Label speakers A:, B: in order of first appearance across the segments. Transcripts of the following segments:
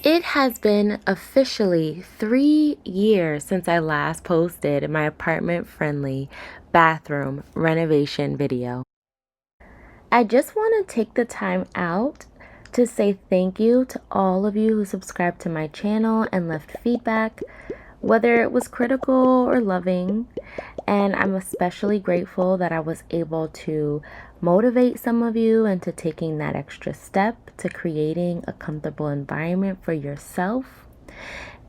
A: It has been officially 3 years since I last posted my apartment-friendly bathroom renovation video. I just want to take the time out to say thank you to all of you who subscribed to my channel and left feedback, whether it was critical or loving. And I'm especially grateful that I was able to motivate some of you into taking that extra step to creating a comfortable environment for yourself.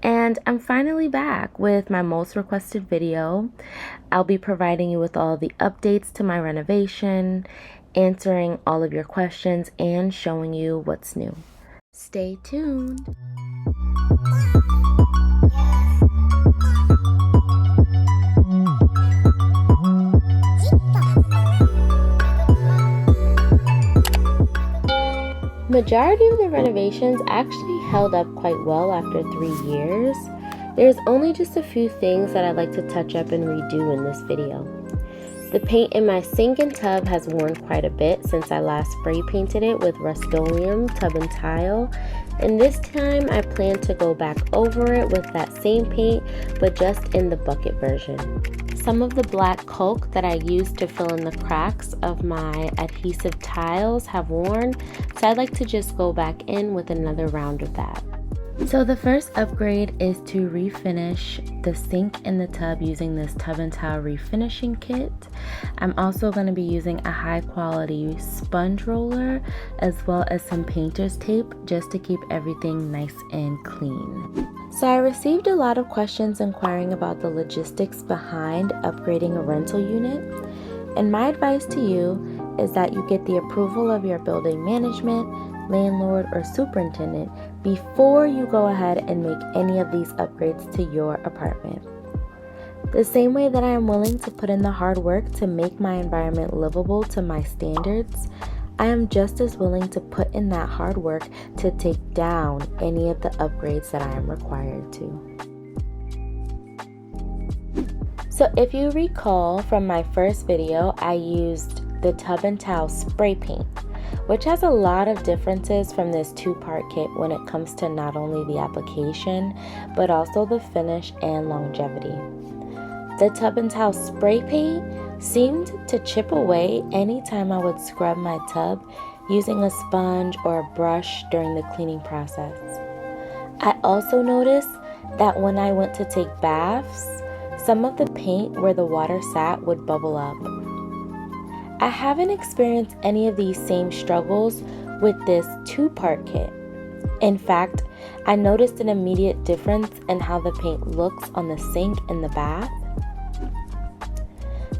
A: And I'm finally back with my most requested video. I'll be providing you with all the updates to my renovation, answering all of your questions, and showing you what's new. Stay tuned. Majority of the renovations actually held up quite well after 3 years. There's only just a few things that I'd like to touch up and redo in this video. The paint in my sink and tub has worn quite a bit since I last spray painted it with Rustoleum tub and tile, and this time I plan to go back over it with that same paint but just in the bucket version. Some of the black caulk that I used to fill in the cracks of my adhesive tiles have worn, so I'd like to just go back in with another round of that. So the first upgrade is to refinish the sink and the tub using this tub and tile refinishing kit. I'm also going to be using a high quality sponge roller as well as some painter's tape just to keep everything nice and clean. So I received a lot of questions inquiring about the logistics behind upgrading a rental unit, and my advice to you is that you get the approval of your building management, landlord, or superintendent before you go ahead and make any of these upgrades to your apartment. The same way that I am willing to put in the hard work to make my environment livable to my standards, I am just as willing to put in that hard work to take down any of the upgrades that I am required to. So if you recall from my first video, I used the tub and tile spray paint, which has a lot of differences from this two-part kit when it comes to not only the application, but also the finish and longevity. The tub and tile spray paint seemed to chip away anytime I would scrub my tub using a sponge or a brush during the cleaning process. I also noticed that when I went to take baths, some of the paint where the water sat would bubble up. I haven't experienced any of these same struggles with this two-part kit. In fact, I noticed an immediate difference in how the paint looks on the sink in the bath.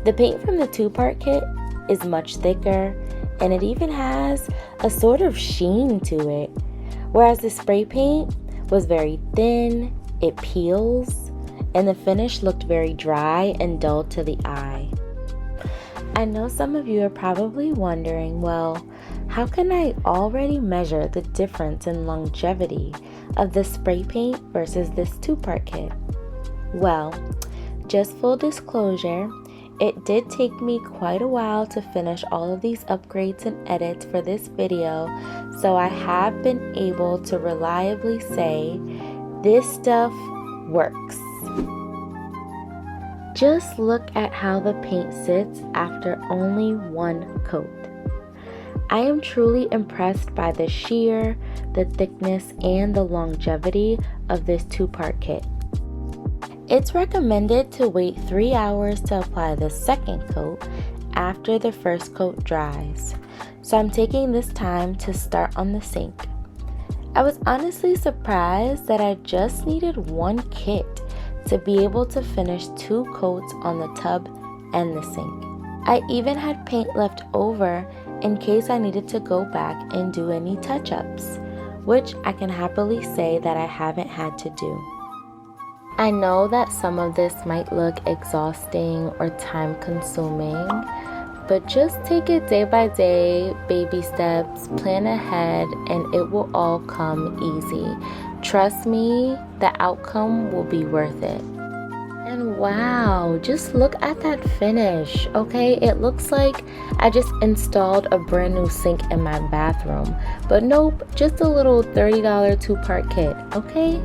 A: The paint from the two-part kit is much thicker, and it even has a sort of sheen to it, whereas the spray paint was very thin, it peels, and the finish looked very dry and dull to the eye. I know some of you are probably wondering, well, how can I already measure the difference in longevity of the spray paint versus this two-part kit? Well, just full disclosure, it did take me quite a while to finish all of these upgrades and edits for this video, so I have been able to reliably say this stuff works. Just look at how the paint sits after only one coat. I am truly impressed by the sheer, the thickness, and the longevity of this two-part kit. It's recommended to wait 3 hours to apply the second coat after the first coat dries, so I'm taking this time to start on the sink. I was honestly surprised that I just needed one kit to be able to finish 2 coats on the tub and the sink. I even had paint left over in case I needed to go back and do any touch-ups, which I can happily say that I haven't had to do. I know that some of this might look exhausting or time-consuming, but just take it day by day, baby steps, plan ahead, and it will all come easy. Trust me, the outcome will be worth it. And wow, just look at that finish, okay? It looks like I just installed a brand new sink in my bathroom. But nope, just a little $30 two-part kit, okay?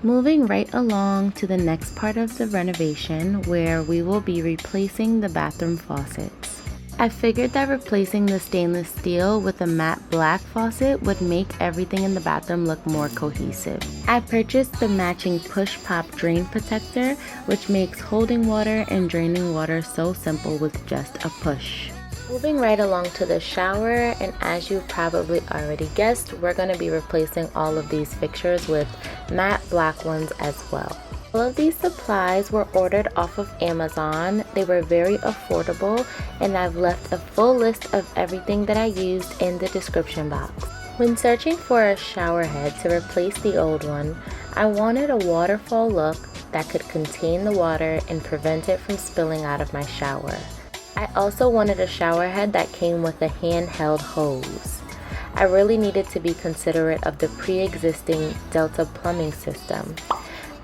A: Moving right along to the next part of the renovation where we will be replacing the bathroom faucets. I figured that replacing the stainless steel with a matte black faucet would make everything in the bathroom look more cohesive. I purchased the matching push-pop drain protector, which makes holding water and draining water so simple with just a push. Moving right along to the shower, and as you probably already guessed, we're going to be replacing all of these fixtures with matte black ones as well. All of these supplies were ordered off of Amazon. They were very affordable, and I've left a full list of everything that I used in the description box. When searching for a shower head to replace the old one, I wanted a waterfall look that could contain the water and prevent it from spilling out of my shower. I also wanted a shower head that came with a handheld hose. I really needed to be considerate of the pre-existing Delta plumbing system.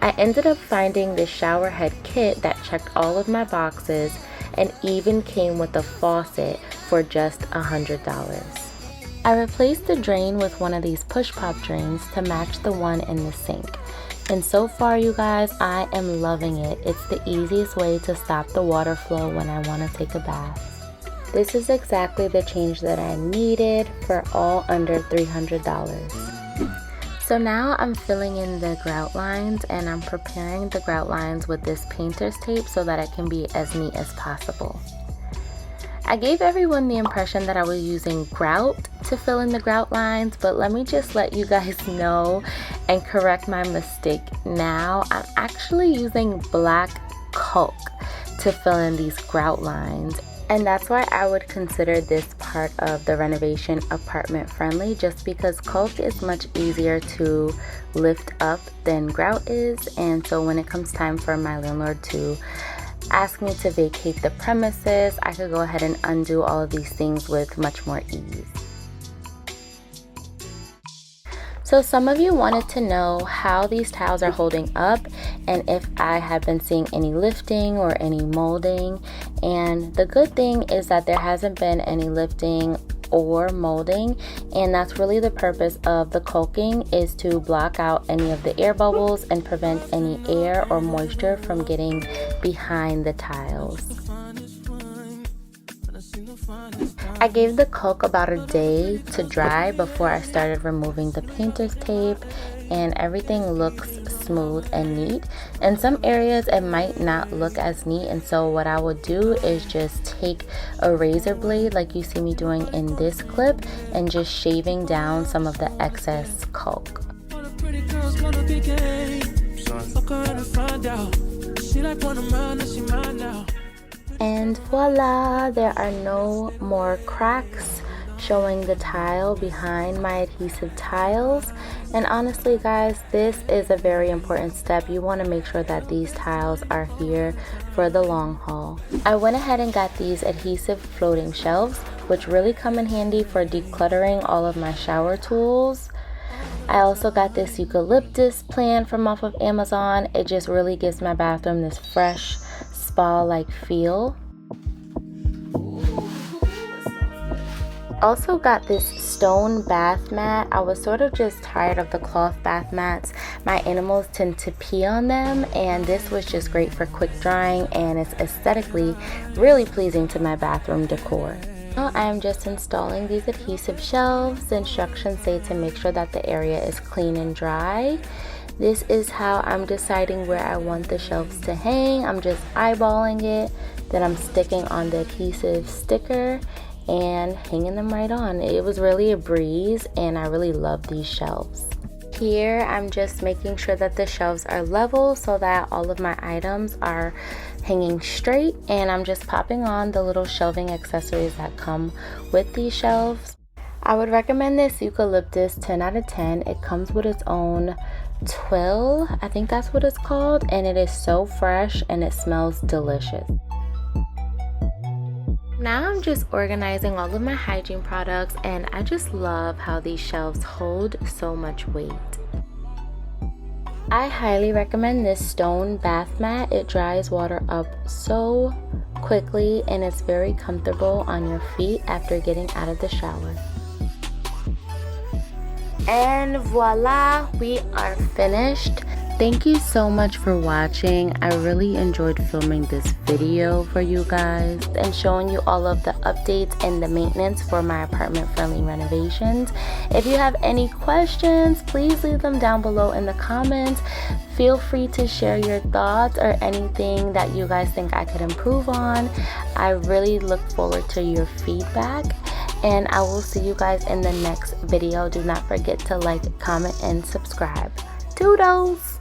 A: I ended up finding this shower head kit that checked all of my boxes and even came with a faucet for just $100. I replaced the drain with one of these push-pop drains to match the one in the sink. And so far, you guys, I am loving it. It's the easiest way to stop the water flow when I want to take a bath. This is exactly the change that I needed for all under $300. So now I'm filling in the grout lines, and I'm preparing the grout lines with this painter's tape so that it can be as neat as possible. I gave everyone the impression that I was using grout to fill in the grout lines, but let me just let you guys know and correct my mistake now. I'm actually using black caulk to fill in these grout lines. And that's why I would consider this part of the renovation apartment friendly, just because caulk is much easier to lift up than grout is. And so when it comes time for my landlord to ask me to vacate the premises, I could go ahead and undo all of these things with much more ease. So some of you wanted to know how these tiles are holding up and if I have been seeing any lifting or any molding. And the good thing is that there hasn't been any lifting or molding, and that's really the purpose of the caulking, is to block out any of the air bubbles and prevent any air or moisture from getting behind the tiles. I gave the caulk about a day to dry before I started removing the painter's tape, and everything looks smooth and neat. In some areas it might not look as neat, and so what I would do is just take a razor blade like you see me doing in this clip and just shaving down some of the excess caulk. And voila, there are no more cracks showing the tile behind my adhesive tiles. And honestly guys, this is a very important step. You want to make sure that these tiles are here for the long haul. I went ahead and got these adhesive floating shelves, which really come in handy for decluttering all of my shower tools. I also got this eucalyptus plant from off of Amazon. It just really gives my bathroom this fresh spa-like feel. Also got this stone bath mat. I was sort of just tired of the cloth bath mats. My animals tend to pee on them, and this was just great for quick drying, and it's aesthetically really pleasing to my bathroom decor. Now I'm just installing these adhesive shelves. The instructions say to make sure that the area is clean and dry. This is how I'm deciding where I want the shelves to hang. I'm just eyeballing it, then I'm sticking on the adhesive sticker and hanging them right on. It was really a breeze, and I really love these shelves. Here I'm just making sure that the shelves are level so that all of my items are hanging straight, and I'm just popping on the little shelving accessories that come with these shelves. I would recommend this eucalyptus 10 out of 10. It comes with its own twill, I think that's what it's called, and it is so fresh and it smells delicious. Now I'm just organizing all of my hygiene products, and I just love how these shelves hold so much weight. I highly recommend this stone bath mat. It dries water up so quickly and it's very comfortable on your feet after getting out of the shower. And voila, we are finished. Thank you so much for watching. I really enjoyed filming this video for you guys and showing you all of the updates and the maintenance for my apartment friendly renovations. If you have any questions, please leave them down below in the comments. Feel free to share your thoughts or anything that you guys think I could improve on. I really look forward to your feedback. And I will see you guys in the next video. Do not forget to like, comment, and subscribe. Toodles!